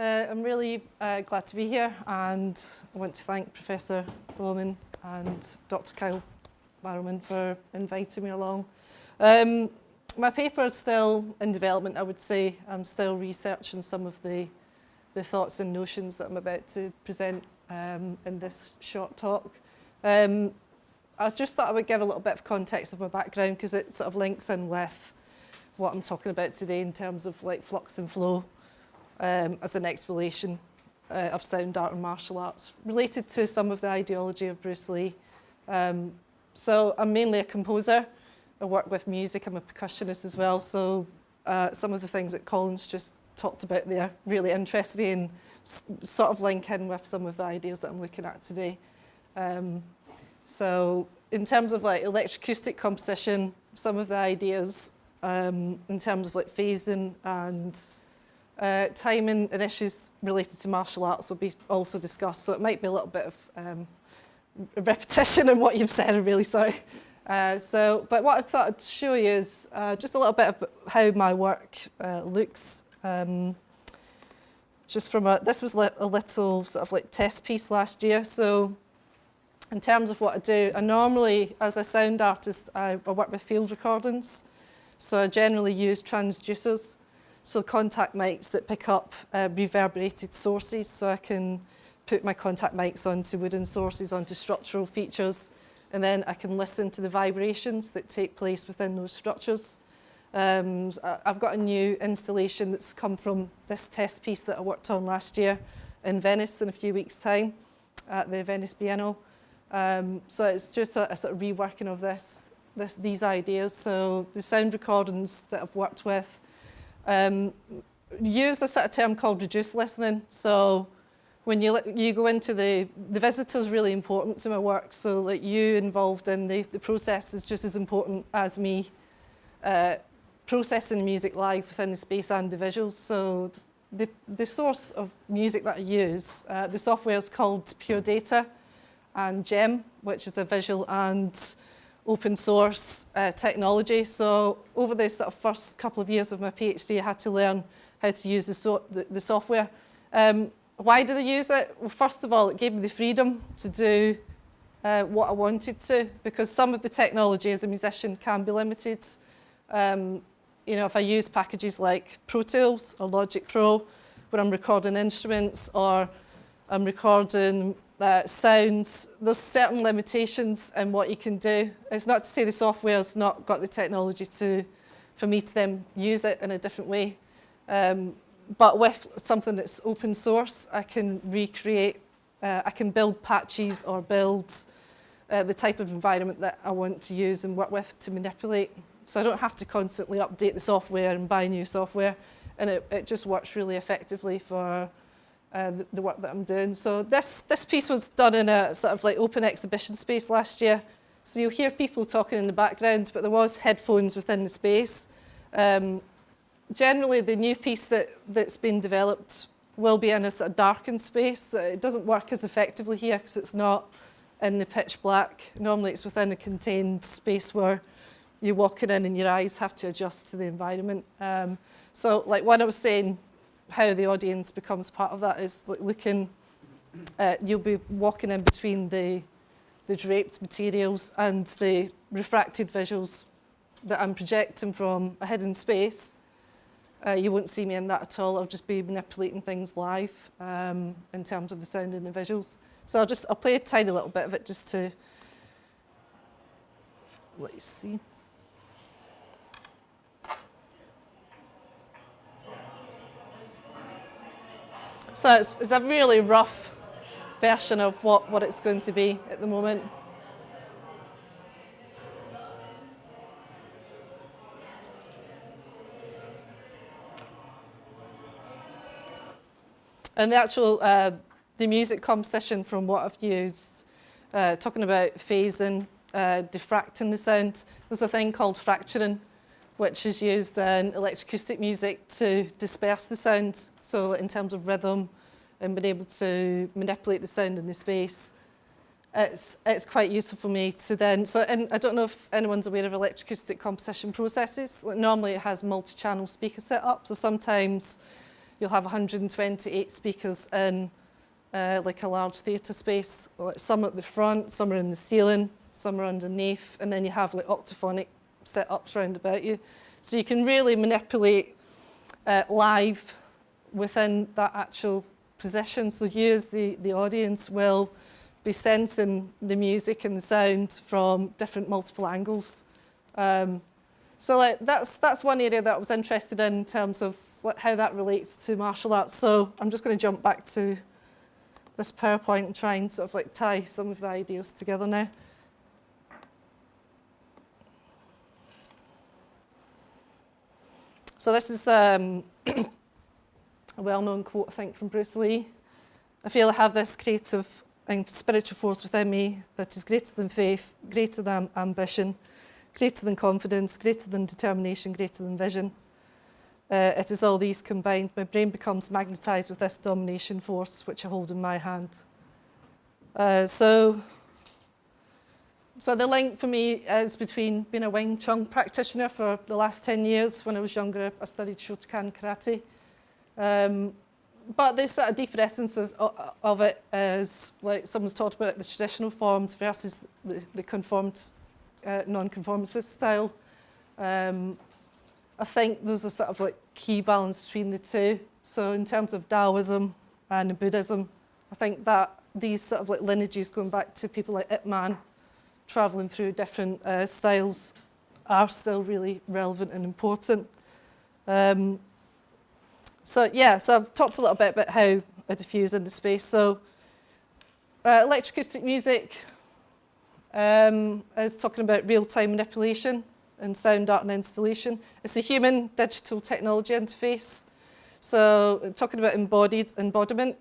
I'm really glad to be here, and I want to thank Professor Bowman and Dr. Kyle Barrowman for inviting me along. My paper is still in development, I would say. I'm still researching some of the thoughts and notions that I'm about to present in this short talk. I just thought I would give a little bit of context of my background because it sort of links in with what I'm talking about today in terms of like flux and flow as an exploration of sound art and martial arts related to some of the ideology of Bruce Lee. So I'm mainly a composer. I work with music. I'm a percussionist as well. So some of the things that Colin's just talked about there really interest me and sort of link in with some of the ideas that I'm looking at today. So in terms of like electroacoustic composition, some of the ideas in terms of like phasing and timing and issues related to martial arts will be also discussed. So it might be a little bit of repetition in what you've said. I'm really sorry. But what I thought I'd show you is just a little bit of how my work looks. Just from this was a little sort of like test piece last year. So in terms of what I do, I normally, as a sound artist, I work with field recordings. So I generally use transducers, so contact mics that pick up reverberated sources. So I can put my contact mics onto wooden sources, onto structural features, and then I can listen to the vibrations that take place within those structures. I've got a new installation that's come from this test piece that I worked on last year in Venice in a few weeks' time at the Venice Biennale. So it's just a sort of reworking of these ideas. So the sound recordings that I've worked with use this sort of term called reduced listening. So when you go into the visitor is really important to my work. So like you involved in the process is just as important as me processing the music live within the space and the visuals. So the source of music that I use, the software is called Pure Data and GEM, which is a visual and open source technology. So over the sort of first couple of years of my PhD, I had to learn how to use the software. Why did I use it? Well, first of all, it gave me the freedom to do what I wanted to, because some of the technology as a musician can be limited. You know, if I use packages like Pro Tools or Logic Pro, when I'm recording instruments or I'm recording sounds, there's certain limitations in what you can do. It's not to say the software's not got the technology for me to then use it in a different way. But with something that's open source, I can recreate, I can build patches or build the type of environment that I want to use and work with to manipulate. So I don't have to constantly update the software and buy new software. And it just works really effectively for the work that I'm doing. So this piece was done in a sort of like open exhibition space last year. So you'll hear people talking in the background, but there was headphones within the space. Generally, the new piece that's been developed will be in a sort of darkened space. It doesn't work as effectively here because it's not in the pitch black. Normally, it's within a contained space where you're walking in and your eyes have to adjust to the environment. So like when I was saying how the audience becomes part of that is like looking, you'll be walking in between the draped materials and the refracted visuals that I'm projecting from a hidden space. You won't see me in that at all. I'll just be manipulating things live in terms of the sound and the visuals. So I'll play a tiny little bit of it just to let you see. So it's a really rough version of what it's going to be at the moment. And the actual, the music composition from what I've used, talking about phasing, diffracting the sound, there's a thing called fracturing, which is used in electroacoustic music to disperse the sound. So in terms of rhythm and being able to manipulate the sound in the space, it's quite useful for me to then, and I don't know if anyone's aware of electroacoustic composition processes. Like normally it has multi-channel speaker setup, so sometimes you'll have 128 speakers in like a large theatre space. Like some at the front, some are in the ceiling, some are underneath, and then you have like octaphonic setups round about you. So you can really manipulate live within that actual position. So you as the audience will be sensing the music and the sound from different multiple angles. So like that's one area that I was interested in terms of how that relates to martial arts. So I'm just going to jump back to this PowerPoint and try and sort of like tie some of the ideas together now. So this is a well-known quote, I think, from Bruce Lee. I feel I have this creative and spiritual force within me that is greater than faith, greater than ambition, greater than confidence, greater than determination, greater than vision. It is all these combined. My brain becomes magnetised with this domination force which I hold in my hand. So the link for me is between being a Wing Chun practitioner for the last 10 years. When I was younger, I studied Shotokan karate. But the sort of deeper essence of it is, like someone's talked about it, the traditional forms versus the conformed, non-conformist style. I think there's a sort of like key balance between the two. So in terms of Taoism and Buddhism, I think that these sort of like lineages going back to people like Ip Man, travelling through different styles, are still really relevant and important. So I've talked a little bit about how I diffuse in the space. So electroacoustic music is talking about real-time manipulation and sound art and installation. It's a human digital technology interface. So talking about embodiment,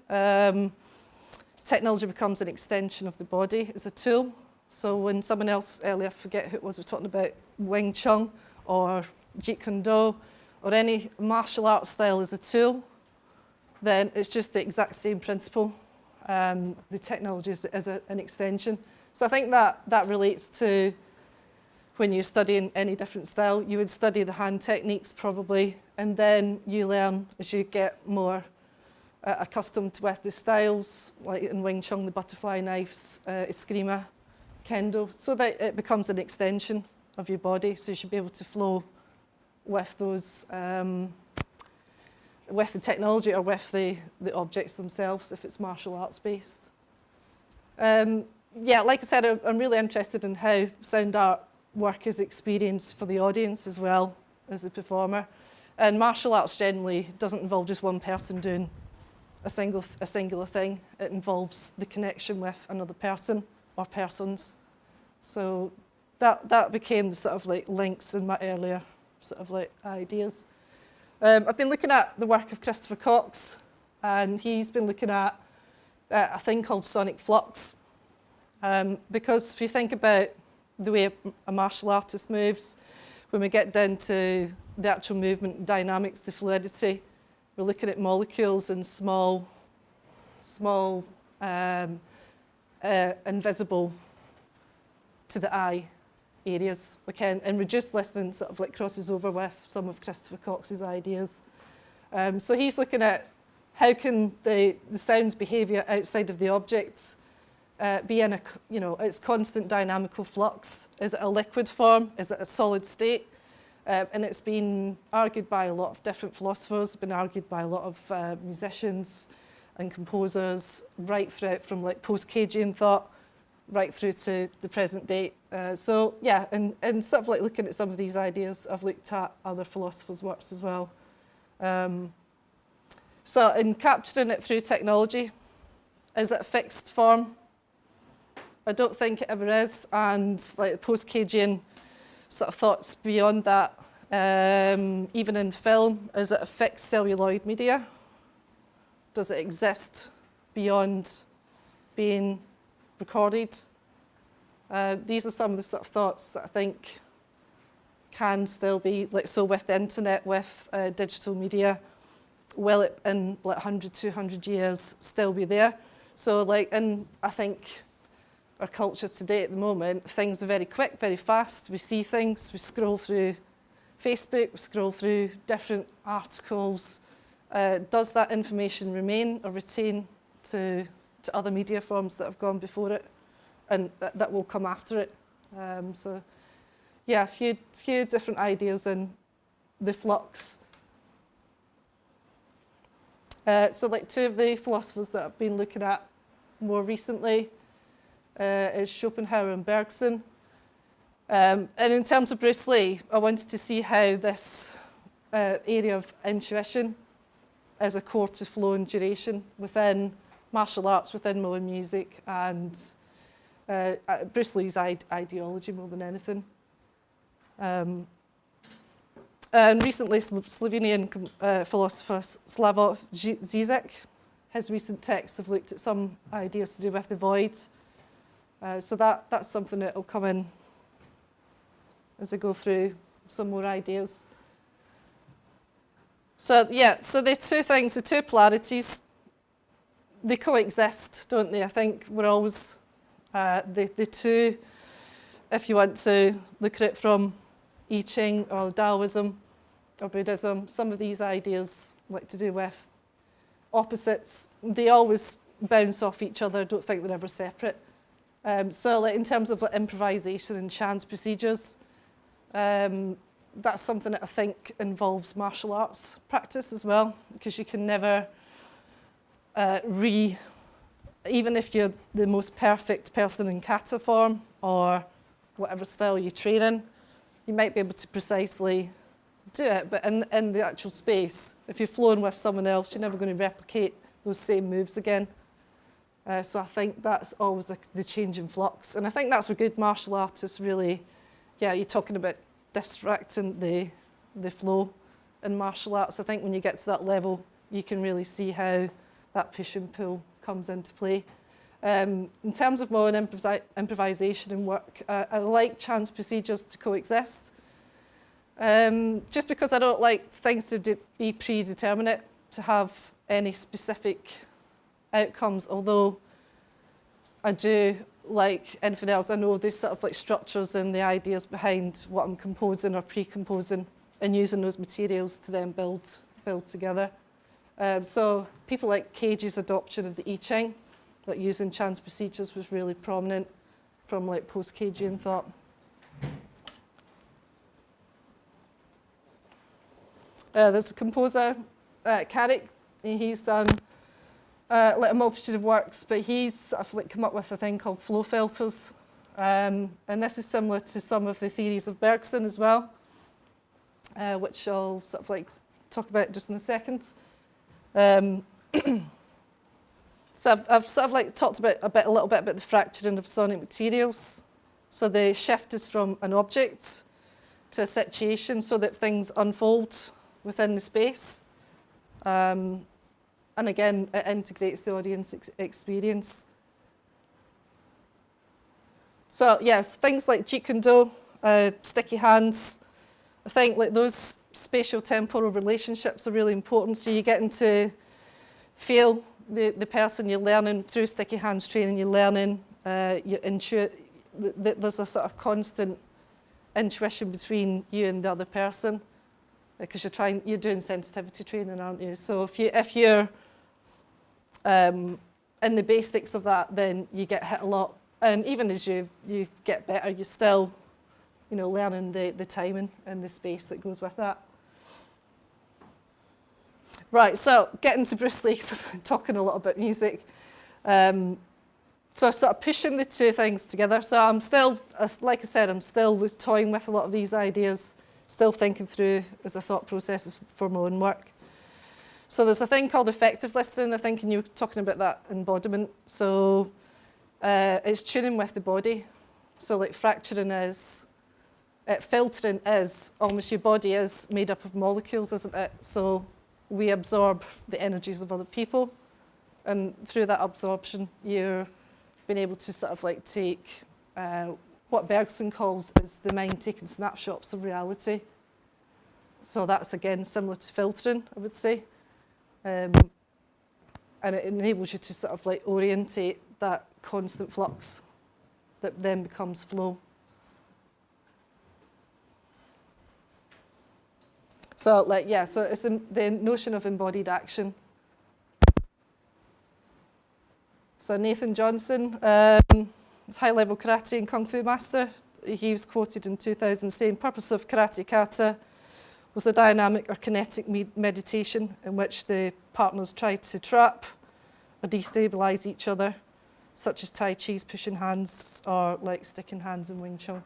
technology becomes an extension of the body as a tool. So when someone else earlier, I forget who it was, we're talking about Wing Chun or Jeet Kune Do or any martial arts style as a tool, then it's just the exact same principle. The technology is an extension. So I think that relates to when you're studying any different style. You would study the hand techniques probably, and then you learn as you get more accustomed with the styles, like in Wing Chun, the butterfly knives, eskrima, kendo, so that it becomes an extension of your body, so you should be able to flow with those, with the technology or with the objects themselves, if it's martial arts based. Like I said, I'm really interested in how sound art work is experienced for the audience as well as the performer. And martial arts generally doesn't involve just one person doing a singular thing. It involves the connection with another person or persons. So that became the sort of like links in my earlier sort of like ideas. I've been looking at the work of Christopher Cox, and he's been looking at a thing called sonic flux. Because if you think about the way a martial artist moves, when we get down to the actual movement dynamics, the fluidity, we're looking at molecules in small, invisible to the eye areas. And reduced listening sort of like crosses over with some of Christopher Cox's ideas. So he's looking at how can the sound's behaviour outside of the objects be in its constant dynamical flux. Is it a liquid form? Is it a solid state? And it's been argued by a lot of different philosophers, been argued by a lot of musicians and composers, right throughout from like post-Cagean thought, right through to the present day. And sort of like looking at some of these ideas, I've looked at other philosophers' works as well. So in capturing it through technology, is it a fixed form? I don't think it ever is, and like the post-Cagean sort of thoughts beyond that, even in film, is it a fixed celluloid media? Does it exist beyond being recorded? These are some of the sort of thoughts that I think can still be, like, so with the internet, with digital media, will it in like 100, 200 years still be there? So like, and I think our culture today at the moment, things are very quick, very fast. We see things, we scroll through Facebook, we scroll through different articles, does that information remain or retain to other media forms that have gone before it, and that will come after it. So yeah, a few different ideas in the Flux. So like two of the philosophers that I've been looking at more recently is Schopenhauer and Bergson. And in terms of Bruce Lee, I wanted to see how this area of intuition is a core to flow and duration within martial arts, within Moen music, and Bruce Lee's ideology more than anything. And recently, Slovenian philosopher Slavoj Žižek, his recent texts have looked at some ideas to do with the void. So that's something that will come in as I go through some more ideas. So yeah, so the two things, the two polarities, they coexist, don't they? I think we're always the two, if you want to look at it from I Ching or Taoism or Buddhism, some of these ideas like to do with opposites, they always bounce off each other. I don't think they're ever separate. So like in terms of like improvisation and chance procedures, that's something that I think involves martial arts practice as well, because you can never even if you're the most perfect person in kata form or whatever style you train in, you might be able to precisely do it, but in the actual space, if you're flowing with someone else, you're never going to replicate those same moves again. So I think that's always the change in flux. And I think that's what good martial artists really, yeah, you're talking about distracting the flow in martial arts. I think when you get to that level, you can really see how that push and pull comes into play. In terms of more improvisation and work, I like chance procedures to coexist. Just because I don't like things to be predeterminate, to have any specific outcomes, although I do like anything else. I know there's sort of like structures and the ideas behind what I'm composing or pre-composing and using those materials to then build together. So people like Cage's adoption of the I Ching, like using chance procedures, was really prominent from like post-Cagean thought. There's a composer, Cardiff. He's done like a multitude of works, but he's sort of like come up with a thing called flow filters. And this is similar to some of the theories of Bergson as well, which I'll sort of like talk about just in a second. So I've sort of like talked about a little bit about the fracturing of sonic materials. So the shift is from an object to a situation so that things unfold within the space. And again, it integrates the audience experience. So yes, things like Jeet Kune Do, sticky hands, I think like those spatial temporal relationships are really important. So you're getting to feel the person you're learning through sticky hands training, you're learning, there's a sort of constant intuition between you and the other person, because you're doing sensitivity training, aren't you? So if you're in the basics of that, then you get hit a lot. And even as you get better, you're still, learning the timing and the space that goes with that. Right, so getting to Bruce Lee, because I've been talking a lot about music. So sort of pushing the two things together. So I'm still, like I said, I'm still toying with a lot of these ideas, still thinking through as a thought process for my own work. So there's a thing called effective listening, I think, and you were talking about that embodiment. So it's tuning with the body. So like filtering is almost your body is made up of molecules, isn't it? So we absorb the energies of other people, and through that absorption, you're being able to sort of like take what Bergson calls is the mind taking snapshots of reality. So that's again similar to filtering, I would say, and it enables you to sort of like orientate that constant flux that then becomes flow. So so it's the notion of embodied action. So Nathan Johnson, is high-level karate and kung fu master. He was quoted in 2000 saying, "Purpose of karate kata was a dynamic or kinetic meditation in which the partners tried to trap or destabilize each other, such as Tai Chi's pushing hands or like sticking hands in Wing Chun."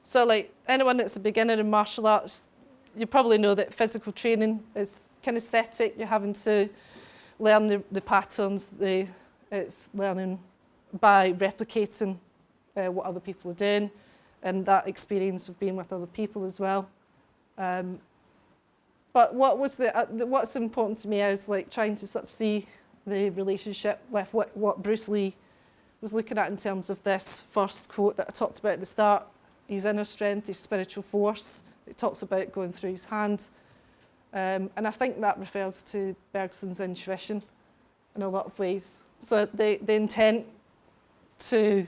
So like anyone that's a beginner in martial arts, you probably know that physical training is kinesthetic. You're having to learn the patterns. It's learning by replicating what other people are doing, and that experience of being with other people as well. But what's important to me is like trying to sort of see the relationship with what Bruce Lee was looking at in terms of this first quote that I talked about at the start. His inner strength, his spiritual force. It talks about going through his hand. And I think that refers to Bergson's intuition in a lot of ways. So the intent to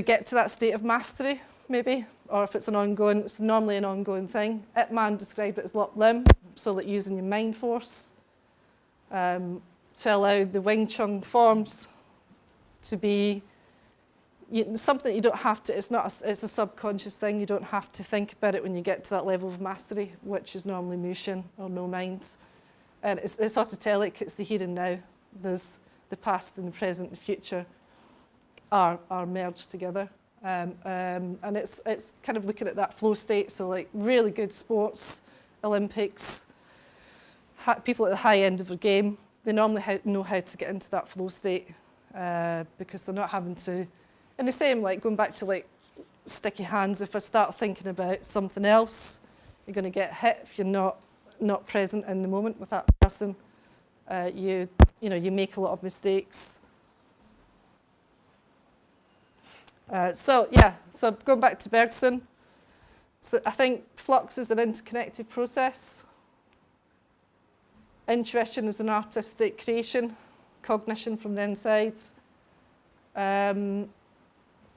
get to that state of mastery, maybe, or if it's it's normally an ongoing thing. Ip Man described it as locked limb, so that using your mind force to allow the Wing Chun forms to be something you don't have to, it's a subconscious thing. You don't have to think about it when you get to that level of mastery, which is normally Mushin or no mind. And it's autotelic, it's the here and now. There's the past and the present and the future are merged together. And it's kind of looking at that flow state. So like really good sports, Olympics, people at the high end of their game, they normally know how to get into that flow state because they're not having to. And the same, like going back to like sticky hands, if I start thinking about something else, you're going to get hit if you're not present in the moment with that person. You make a lot of mistakes. So going back to Bergson, so I think Flux is an interconnected process. Intuition is an artistic creation, cognition from the inside.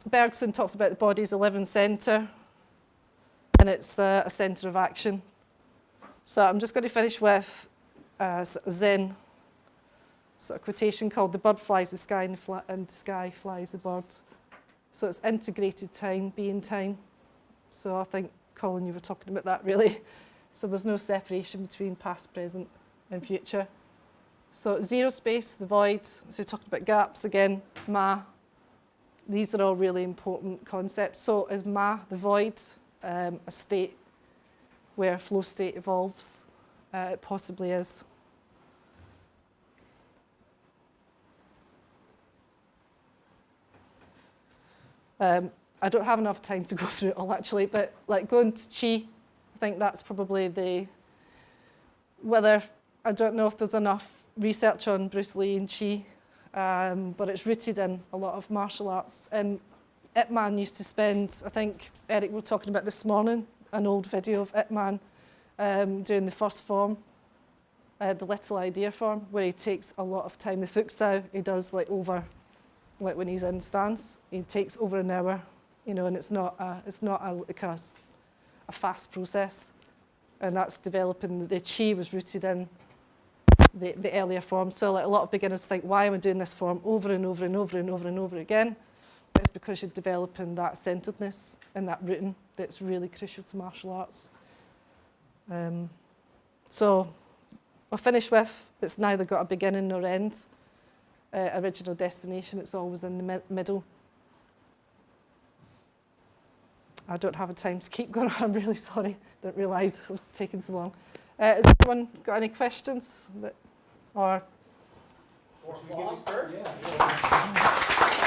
Bergson talks about the body as a living centre, and it's a centre of action. So I'm just going to finish with a Zen sort of quotation called "The bird flies the sky, and the sky flies the bird." So it's integrated time, being time. So I think, Colin, you were talking about that really. So there's no separation between past, present, and future. So zero space, the void. So we talked about gaps again, Ma. These are all really important concepts. So is Ma, the void, a state where flow state evolves? It possibly is. I don't have enough time to go through it all actually, but like going to Chi, I think that's probably I don't know if there's enough research on Bruce Lee and Chi, but it's rooted in a lot of martial arts. And Ip Man used to spend, I think Eric was talking about this morning, an old video of Ip Man doing the first form, the little idea form, where he takes a lot of time. The Fuxao, he does like when he's in stance, he takes over an hour, and it's not a fast process. And that's developing. The Chi was rooted in the earlier form. So like a lot of beginners think, why am I doing this form over and over and over and over and over again? It's because you're developing that centeredness and that rooting that's really crucial to martial arts. So I'll finish with, it's neither got a beginning nor end. Original destination, it's always in the middle. I don't have a time to keep going. I'm really sorry. Didn't realise it was taking so long. Has anyone got any questions? Or? Yeah.